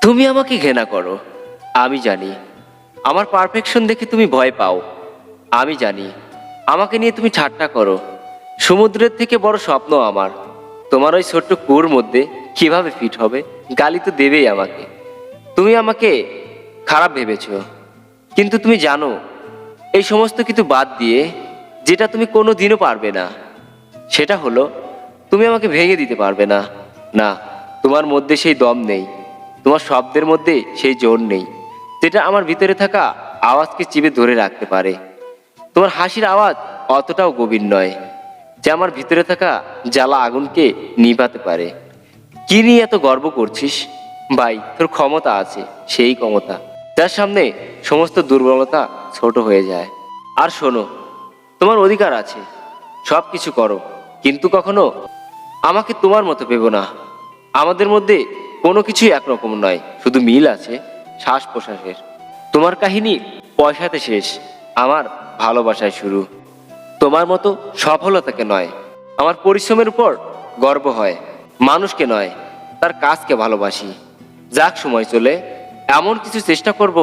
তুমি আমাকে ঘৃণা করো, আমি জানি। আমার পারফেকশন দেখে তুমি ভয় পাও, আমি জানি। আমাকে নিয়ে তুমি ঠাট্টা করো। সমুদ্রের থেকে বড় স্বপ্ন আমার তোমার ওই ছোট্ট কুয়োর মধ্যে কিভাবে ফিট হবে। গালি তো দেবেই আমাকে। তুমি আমাকে খারাপ ভেবেছো, কিন্তু তুমি জানো এই সমস্ত কিছু বাদ দিয়ে যেটা তুমি কোনো দিনও পারবে না, সেটা হলো তুমি আমাকে ভেঙে দিতে পারবে না। না, তোমার মধ্যে সেই দম নেই, তোমার শব্দের মধ্যে সেই জোর নেই যেটা আমার ভিতরে থাকা আওয়াজকে চিপে ধরে রাখতে পারে। তোমার হাসির আওয়াজ অতটাও গভীর নয় যে আমার ভিতরে থাকা জ্বালা আগুনকে নিভাতে পারে। কি নিয়ে এত গর্ব করছিস ভাই? তোর ক্ষমতা আছে, সেই ক্ষমতা যার সামনে সমস্ত দুর্বলতা ছোট হয়ে যায়। আর শোনো, তোমার অধিকার আছে, সব কিছু করো, কিন্তু কখনো আমাকে তোমার মতো ভেবো না। আমাদের মধ্যে কোনো কিছুই একরকম নয়, শুধু মিল আছে শ্বাস প্রশ্বাসের। তোমার কাহিনী পয়সাতে শেষ, আমার ভালোবাসায় শুরু। তোমার মতো সফলতাকে নয়, আমার পরিশ্রমের উপর গর্ব হয়। মানুষকে নয়, তার কাজকে ভালোবাসি। যাক সময় চলে, এমন কিছু চেষ্টা করব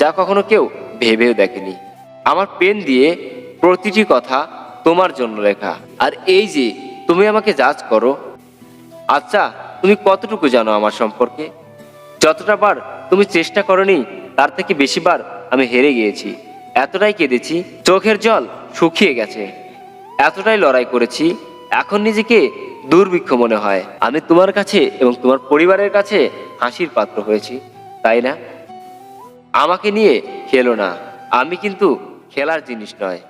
যা কখনো কেউ ভেবেও দেখেনি। আমার পেন দিয়ে প্রতিটি কথা তোমার জন্য লেখা। আর এই যে তুমি আমাকে জাজ করো, আচ্ছা তুমি কতটুকু জানো আমার সম্পর্কে? যতটা বার তুমি চেষ্টা করনি তার থেকে বেশিবার আমি হেরে গিয়েছি। এতটাই কেঁদেছি চোখের জল শুকিয়ে গেছে, এতটাই লড়াই করেছি এখন নিজেকে দুর্ভিক্ষ মনে হয়। আমি তোমার কাছে এবং তোমার পরিবারের কাছে হাসির পাত্র হয়েছি, তাই না? আমাকে নিয়ে খেলো না, আমি কিন্তু খেলার জিনিস নয়।